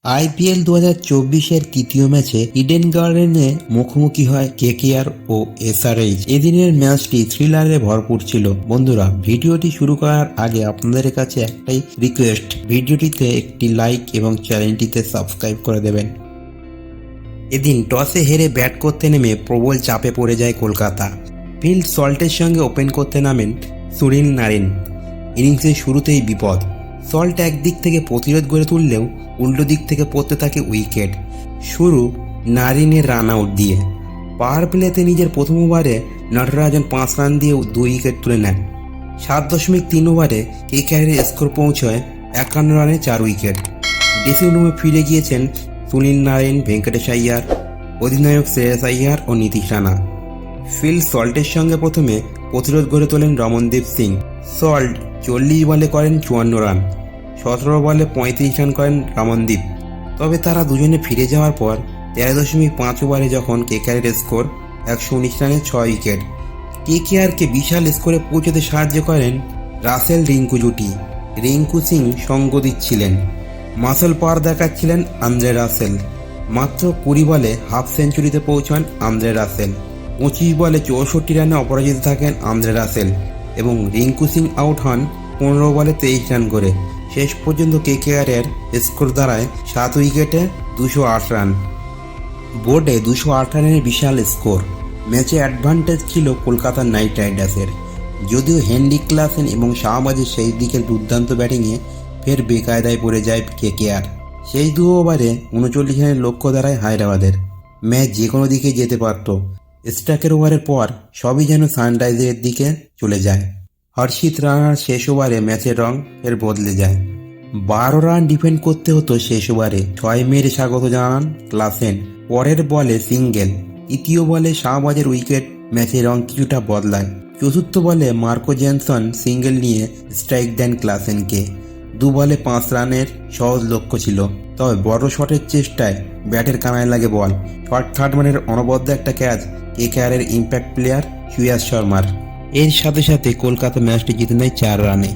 IPL 2024-এর তৃতীয় ম্যাচে Eden গার্ডেনে মুখোমুখি হয় কেকেআর ও এসআরএইচ। এদিনের ম্যাচটি থ্রিলারে ভরপুর ছিল। বন্ধুরা, ভিডিওটি শুরু করার আগে আপনাদের কাছে একটাই রিকোয়েস্ট, ভিডিওটিতে একটি লাইক এবং চ্যানেলটিতে সাবস্ক্রাইব করে দেবেন। এদিন টসে হেরে ব্যাট করতে নেমে প্রবল চাপে পড়ে যায় কলকাতা। ফিল সল্টের সঙ্গে ওপেন করতে নামেন সুনীল নারিন। ইনিংসের শুরুতেই বিপদ। সল্ট একদিক থেকে প্রতিরোধ গড়ে তুললেও উল্টো দিক থেকে পড়তে থাকে উইকেট। শুরু নারিনের রান আউট দিয়ে। পাওয়ার প্লেতে নিজের প্রথম ওভারে নটরাজন 5 রান দিয়ে 2 উইকেট তুলে নেন। 7.3 ওভারে কেকেআরের স্কোর পৌঁছয় 51 রানে 4 উইকেট। ড্রেসিং রুমে ফিরে গিয়েছেন সুনীল নারিন, ভেঙ্কটেশ আইয়ার, অধিনায়ক শ্রেয়াস আইয়ার ও নীতিশ রানা। ফিল সল্টের সঙ্গে প্রথমে প্রতিরোধ গড়ে তোলেন রমনদীপ সিং। সল্ট 40 বলে করেন 54 রান, 17 বলে 35 রান করেন রমনদীপ। তবে তারা দুজনে ফিরে যাওয়ার পর 13.5 ওভারে যখন কেকেআরের স্কোর 119 রানে 6 উইকেট। কেকেআরকে বিশাল স্কোরে পৌঁছতে সাহায্য করেন রাসেল রিঙ্কু জুটি। রিঙ্কু সিং সঙ্গ দিচ্ছিলেন, মাসল পাওয়ার দেখাচ্ছিলেন আন্দ্রে রাসেল। মাত্র 20 বলে হাফ সেঞ্চুরিতে পৌঁছান আন্দ্রে রাসেল। 25 বলে 64 রানে অপরাজিত থাকেন আন্দ্রে রাসেল এবং রিঙ্কু সিং আউট হন 15 বলে 23 রান করে। শেষ পর্যন্ত কেকেআরের স্কোর দাঁড়ায় 7 উইকেটে 208 রান। বোর্ডে 208 রানের বিশাল স্কোর। ম্যাচে অ্যাডভান্টেজ ছিল কলকাতা নাইট রাইডার্সের। যদিও হেনরি ক্লাসেন এবং শাহবাজের সেই দিকের দুর্দান্ত ব্যাটিংয়ে ফের বেকায়দায় পড়ে যায় কেকেআর। শেষ 2 ওভারে 39 রানের লক্ষ্য দাঁড়ায় হায়দ্রাবাদের। ম্যাচ যে কোনো দিকে যেতে পারত। স্ট্রাকের ওভারের পর সবই যেন সানরাইজের দিকে চলে যায়। হর্ষিত রানার শেষ ওভারে ম্যাচের রং ফের বদলে যায়। 12 রান ডিফেন্ড করতে হতো শেষ ওভারে। 6 মেরে স্বাগত জানান ক্লাসেন। পরের বলে সিঙ্গেল। তৃতীয় বলে শাহবাজের উইকেট ম্যাচের রং কিছুটা বদলায়। চতুর্থ বলে মার্কো জেনসন সিঙ্গেল নিয়ে স্ট্রাইক দেন ক্লাসেনকে। 2 বলে 5 রানের সহজ লক্ষ্য ছিল, তবে বড় শটের চেষ্টায় ব্যাটের কানায় লাগে বল। শর্ট থার্ড ম্যানের অনবদ্য একটা ক্যাচ কেকেআরের ইম্প্যাক্ট প্লেয়ার সুয়াস শর্মার। এর সাথে সাথে কলকাতা ম্যাচটি জিতে নেয় 4 রানে।